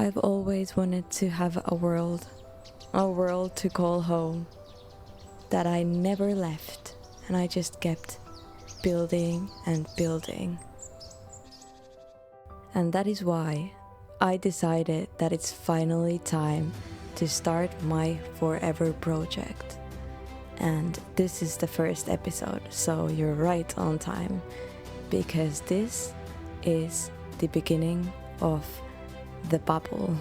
I've always wanted to have a world to call home, that I never left, and I just kept building and building. And that is why I decided that it's finally time to start my forever project. And this is the first episode, so you're right on time, because this is the beginning of the bubble.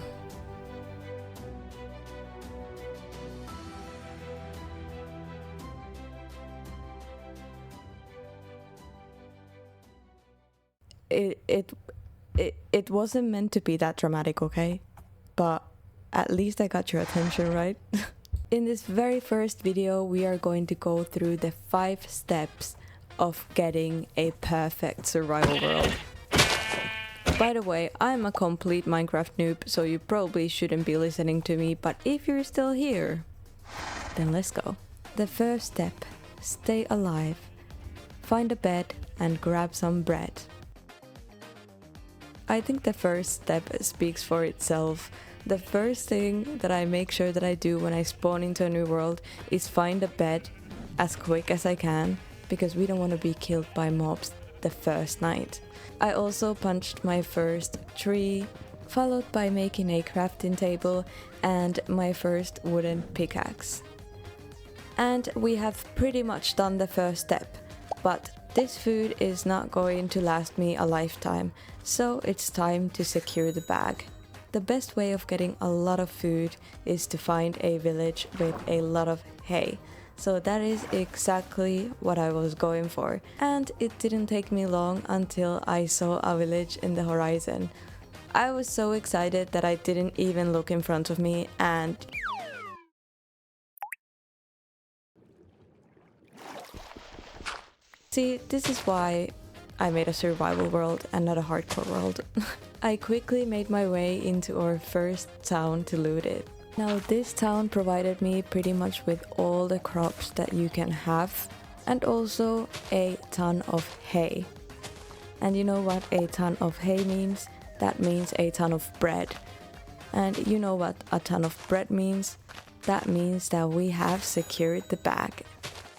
It wasn't meant to be that dramatic, okay? But at least I got your attention, right? In this very first video, we are going to go through the 5 steps of getting a perfect survival world. By the way, I'm a complete Minecraft noob, so you probably shouldn't be listening to me, but if you're still here, then let's go. The first step, stay alive. Find a bed and grab some bread. I think the first step speaks for itself. The first thing that I make sure that I do when I spawn into a new world is find a bed as quick as I can, because we don't want to be killed by mobs the first night. I also punched my first tree, followed by making a crafting table and my first wooden pickaxe. And we have pretty much done the first step, but this food is not going to last me a lifetime, so it's time to secure the bag. The best way of getting a lot of food is to find a village with a lot of hay. So that is exactly what I was going for. And it didn't take me long until I saw a village in the horizon. I was so excited that I didn't even look in front of me, and see, this is why I made a survival world and not a hardcore world. I quickly made my way into our first town to loot it. Now this town provided me pretty much with all the crops that you can have, and also a ton of hay. And you know what a ton of hay means? That means a ton of bread. And you know what a ton of bread means? That means that we have secured the bag.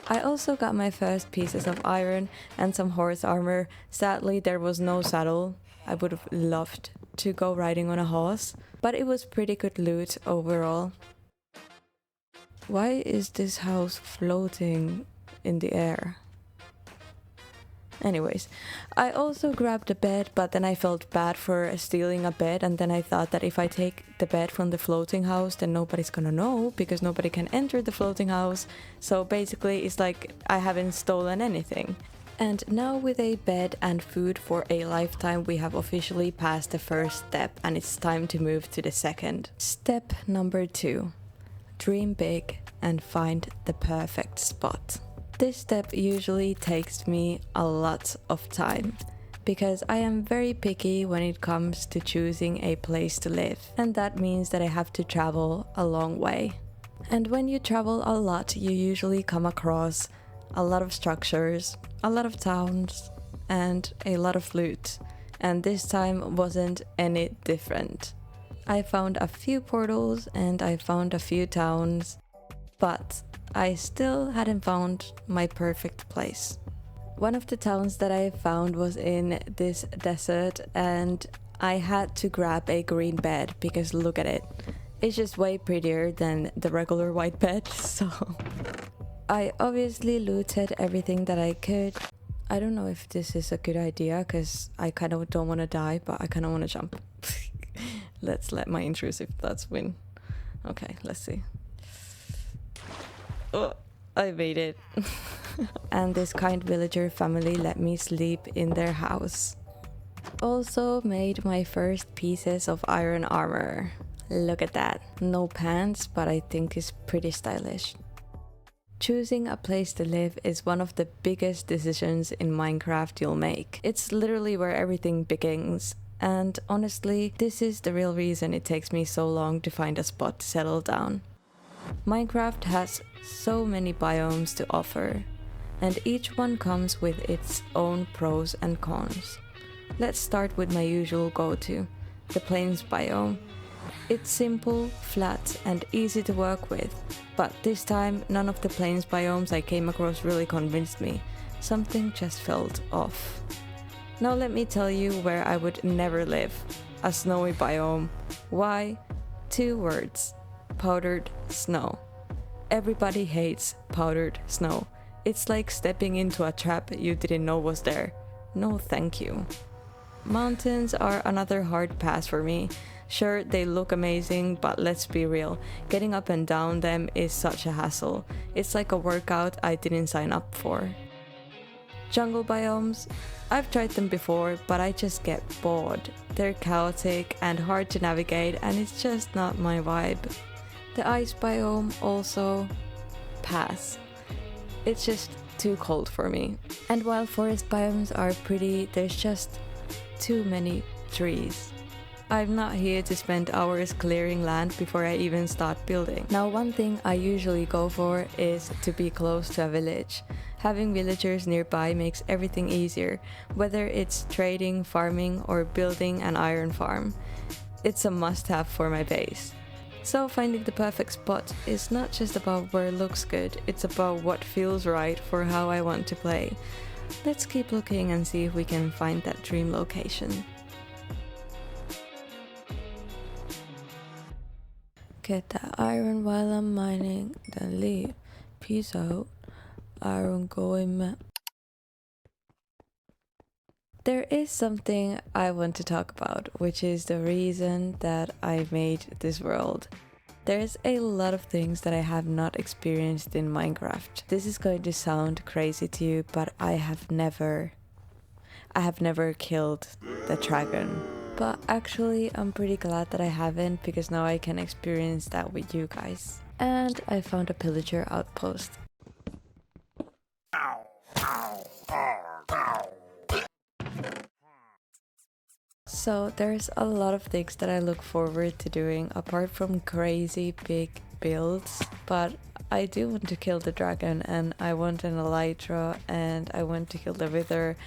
I also got my first pieces of iron and some horse armor. Sadly, there was no saddle. I would have loved to go riding on a horse, but it was pretty good loot overall. Why is this house floating in the air? Anyways, I also grabbed a bed, but then I felt bad for stealing a bed, and then I thought that if I take the bed from the floating house, then nobody's gonna know, because nobody can enter the floating house. So basically it's like I haven't stolen anything. And now with a bed and food for a lifetime, we have officially passed the first step, and it's time to move to the second. Step number 2. Dream big and find the perfect spot. This step usually takes me a lot of time, because I am very picky when it comes to choosing a place to live, and that means that I have to travel a long way. And when you travel a lot, you usually come across a lot of structures, a lot of towns, and a lot of loot, and this time wasn't any different. I found a few portals and I found a few towns, but I still hadn't found my perfect place. One of the towns that I found was in this desert, and I had to grab a green bed because look at it. It's just way prettier than the regular white bed, so I obviously looted everything that I could. I don't know if this is a good idea because I kind of don't want to die, but I kind of want to jump. Let's let my intrusive thoughts win. Okay, let's see. Oh, I made it. And this kind villager family let me sleep in their house. Also made my first pieces of iron armor. Look at that. No pants, but I think it's pretty stylish. Choosing a place to live is one of the biggest decisions in Minecraft you'll make. It's literally where everything begins. And honestly, this is the real reason it takes me so long to find a spot to settle down. Minecraft has so many biomes to offer, and each one comes with its own pros and cons. Let's start with my usual go-to, the plains biome. It's simple, flat, and easy to work with. But this time, none of the plains biomes I came across really convinced me. Something just felt off. Now let me tell you where I would never live. A snowy biome. Why? 2 words. Powdered snow. Everybody hates powdered snow. It's like stepping into a trap you didn't know was there. No thank you. Mountains are another hard pass for me. Sure, they look amazing, but let's be real. Getting up and down them is such a hassle. It's like a workout I didn't sign up for. Jungle biomes? I've tried them before, but I just get bored. They're chaotic and hard to navigate, and it's just not my vibe. The ice biome also pass. It's just too cold for me. And while forest biomes are pretty, there's just too many trees. I'm not here to spend hours clearing land before I even start building. Now, one thing I usually go for is to be close to a village. Having villagers nearby makes everything easier, whether it's trading, farming, or building an iron farm. It's a must-have for my base. So finding the perfect spot is not just about where it looks good, it's about what feels right for how I want to play. Let's keep looking and see if we can find that dream location. Get that iron while I'm mining, then leave. Peace out. Iron going. There is something I want to talk about, which is the reason that I made this world. There's a lot of things that I have not experienced in Minecraft. This is going to sound crazy to you, but I have never killed the dragon. But actually, I'm pretty glad that I haven't, because now I can experience that with you guys. And I found a pillager outpost. So there's a lot of things that I look forward to doing apart from crazy big builds, but I do want to kill the dragon, and I want an elytra, and I want to kill the wither,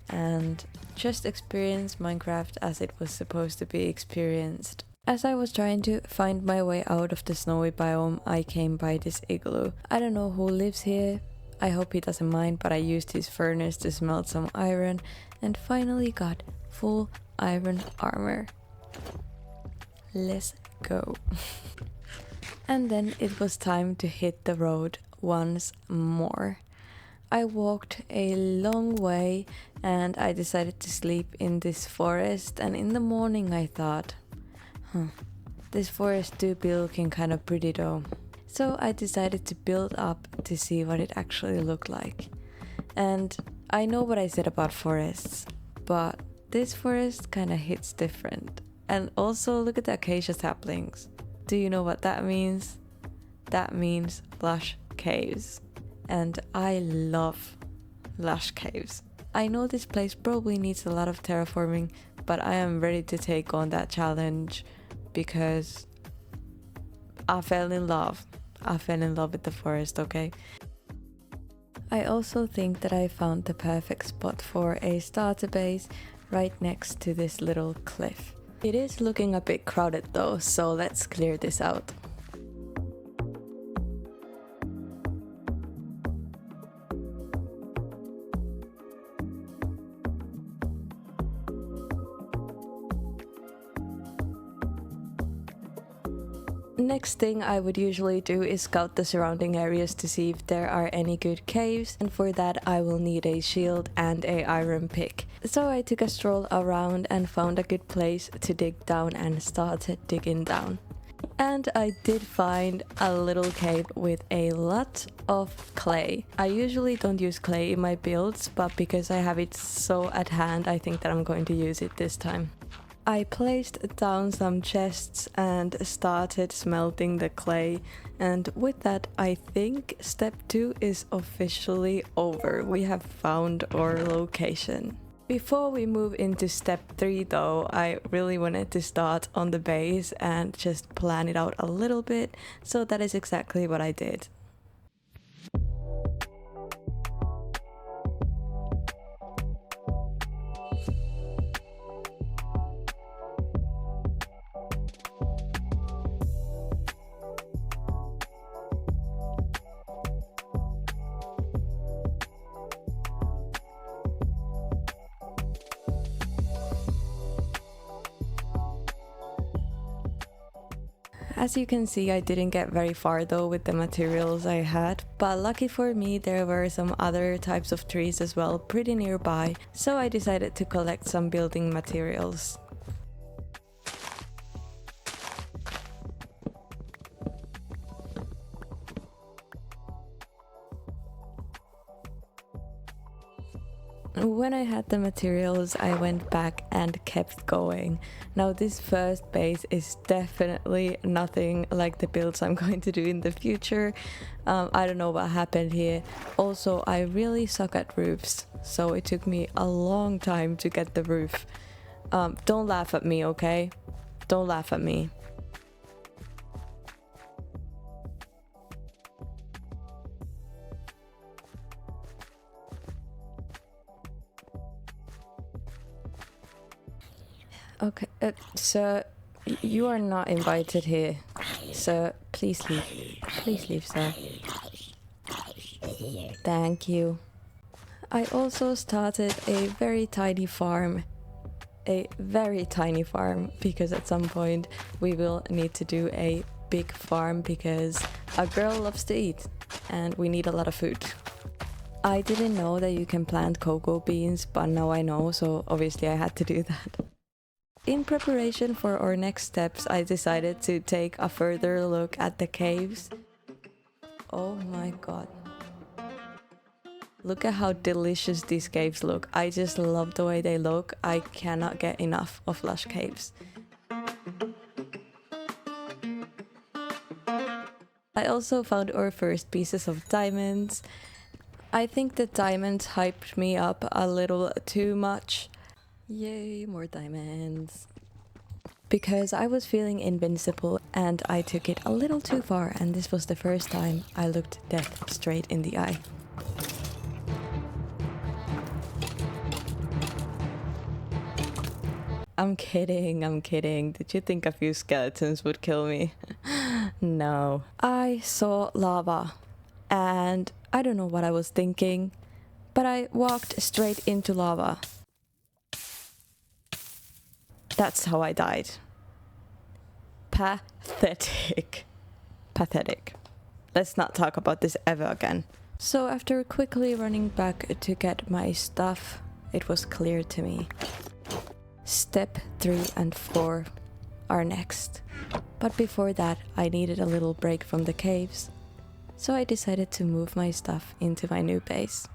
and just experience Minecraft as it was supposed to be experienced. As I was trying to find my way out of the snowy biome, I came by this igloo. I don't know who lives here. I hope he doesn't mind, but I used his furnace to smelt some iron and finally got full iron armor. Let's go. And then it was time to hit the road once more. I walked a long way and I decided to sleep in this forest, and in the morning I thought, this forest do be looking kind of pretty though. So I decided to build up to see what it actually looked like. And I know what I said about forests, but this forest kind of hits different. And also look at the acacia saplings. Do you know what that means? That means lush caves. And I love lush caves. I know this place probably needs a lot of terraforming, but I am ready to take on that challenge because I fell in love. I fell in love with the forest, okay? I also think that I found the perfect spot for a starter base right next to this little cliff. It is looking a bit crowded though, so let's clear this out. Next thing I would usually do is scout the surrounding areas to see if there are any good caves, and for that I will need a shield and a iron pick. So I took a stroll around and found a good place to dig down and started digging down. And I did find a little cave with a lot of clay. I usually don't use clay in my builds, but because I have it so at hand, I think that I'm going to use it this time. I placed down some chests and started smelting the clay, and with that I think step 2 is officially over. We have found our location. Before we move into step 3 though, I really wanted to start on the base and just plan it out a little bit, so that is exactly what I did. As you can see, I didn't get very far though with the materials I had, but lucky for me there were some other types of trees as well pretty nearby, so I decided to collect some building materials. When I had the materials, I went back and kept going. Now this first base is definitely nothing like the builds I'm going to do in the future. I don't know what happened here. Also, I really suck at roofs, so it took me a long time to get the roof. Don't laugh at me, okay? Don't laugh at me. Okay, sir, you are not invited here. Sir, please leave. Please leave, sir. Thank you. I also started a very tiny farm. A very tiny farm, because at some point we will need to do a big farm because a girl loves to eat and we need a lot of food. I didn't know that you can plant cocoa beans, but now I know, so obviously I had to do that. In preparation for our next steps, I decided to take a further look at the caves. Oh my god. Look at how delicious these caves look. I just love the way they look. I cannot get enough of Lush caves. I also found our first pieces of diamonds. I think the diamonds hyped me up a little too much. Yay, more diamonds. Because I was feeling invincible and I took it a little too far, and this was the first time I looked death straight in the eye. I'm kidding, I'm kidding. Did you think a few skeletons would kill me? No. I saw lava and I don't know what I was thinking, but I walked straight into lava. That's how I died. Pathetic. Pathetic. Let's not talk about this ever again. So after quickly running back to get my stuff, it was clear to me. Step 3 and 4 are next. But before that, I needed a little break from the caves. So I decided to move my stuff into my new base.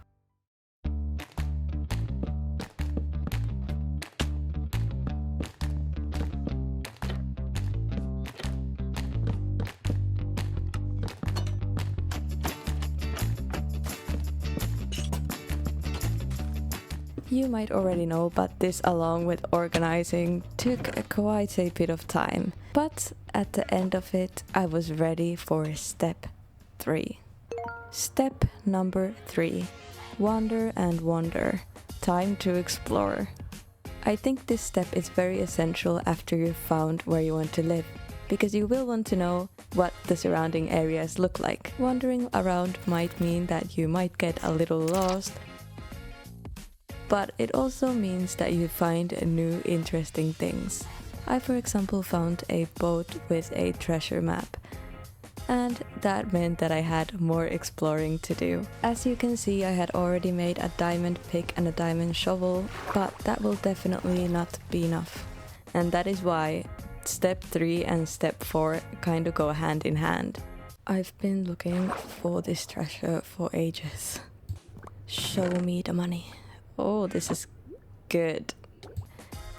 You might already know, but this along with organizing took quite a bit of time. But at the end of it, I was ready for step 3. Step number 3. Wander and wonder. Time to explore. I think this step is very essential after you've found where you want to live, because you will want to know what the surrounding areas look like. Wandering around might mean that you might get a little lost, but it also means that you find new interesting things. I, for example, found a boat with a treasure map, and that meant that I had more exploring to do. As you can see, I had already made a diamond pick and a diamond shovel, but that will definitely not be enough. And that is why step 3 and step 4 kind of go hand in hand. I've been looking for this treasure for ages. Show me the money. Oh, this is good.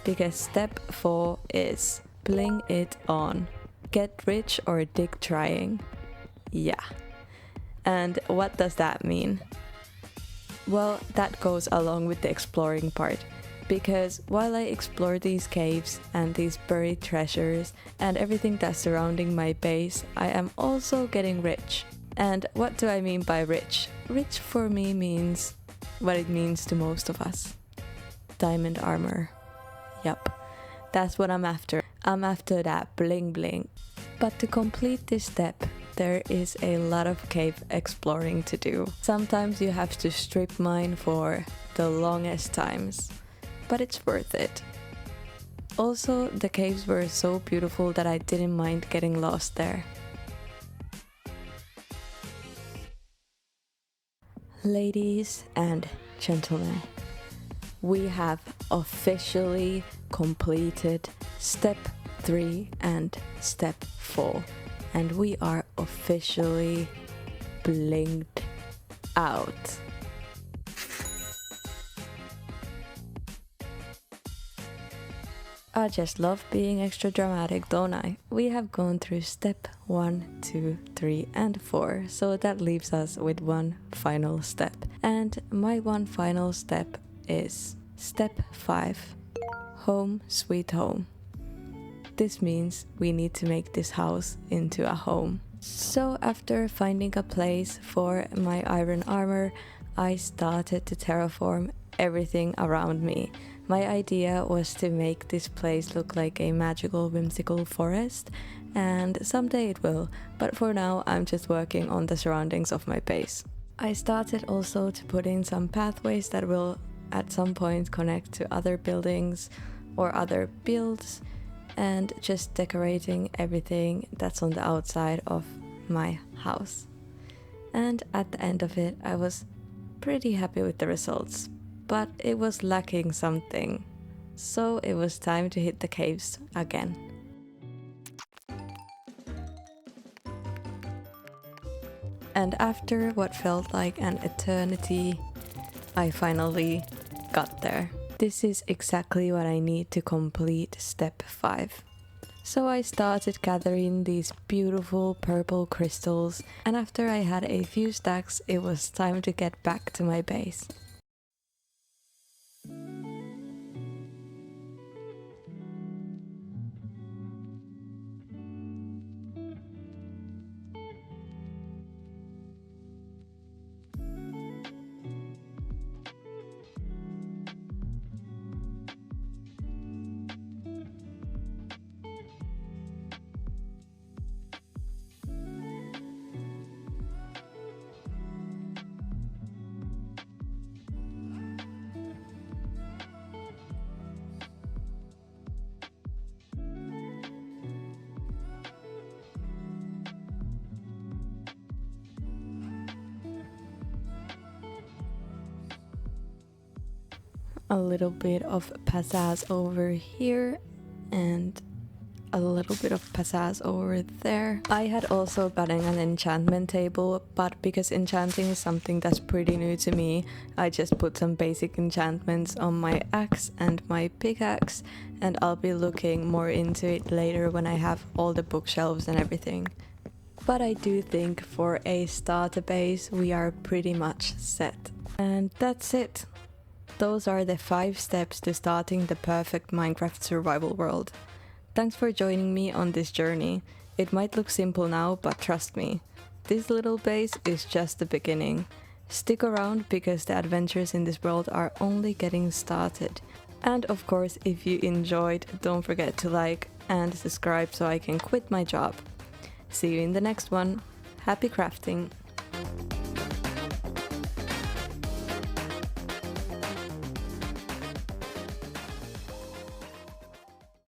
Because step 4 is bling it on. Get rich or dig trying. Yeah. And what does that mean? Well, that goes along with the exploring part. Because while I explore these caves and these buried treasures and everything that's surrounding my base, I am also getting rich. And what do I mean by rich? Rich for me means what it means to most of us. Diamond armor. Yup. That's what I'm after. I'm after that bling bling. But to complete this step, there is a lot of cave exploring to do. Sometimes you have to strip mine for the longest times, but it's worth it. Also, the caves were so beautiful that I didn't mind getting lost there. Ladies and gentlemen, we have officially completed step 3 and step 4, and we are officially blinked out. I just love being extra dramatic, don't I? We have gone through step 1, 2, 3 and 4, so that leaves us with one final step. And my one final step is step 5, home sweet home. This means we need to make this house into a home. So after finding a place for my iron armor, I started to terraform everything around me. My idea was to make this place look like a magical, whimsical forest, and someday it will, but for now I'm just working on the surroundings of my base. I started also to put in some pathways that will at some point connect to other buildings or other builds, and just decorating everything that's on the outside of my house. And at the end of it, I was pretty happy with the results, but it was lacking something, so it was time to hit the caves again. And after what felt like an eternity, I finally got there. This is exactly what I need to complete step 5. So I started gathering these beautiful purple crystals, and after I had a few stacks, it was time to get back to my base. A little bit of pizzazz over here and a little bit of pizzazz over there. I had also gotten an enchantment table, but because enchanting is something that's pretty new to me, I just put some basic enchantments on my axe and my pickaxe, and I'll be looking more into it later when I have all the bookshelves and everything. But I do think for a starter base we are pretty much set. And that's it. Those are the 5 steps to starting the perfect Minecraft survival world. Thanks for joining me on this journey. It might look simple now, but trust me, this little base is just the beginning. Stick around because the adventures in this world are only getting started. And of course, if you enjoyed, don't forget to like and subscribe so I can quit my job. See you in the next one. Happy crafting!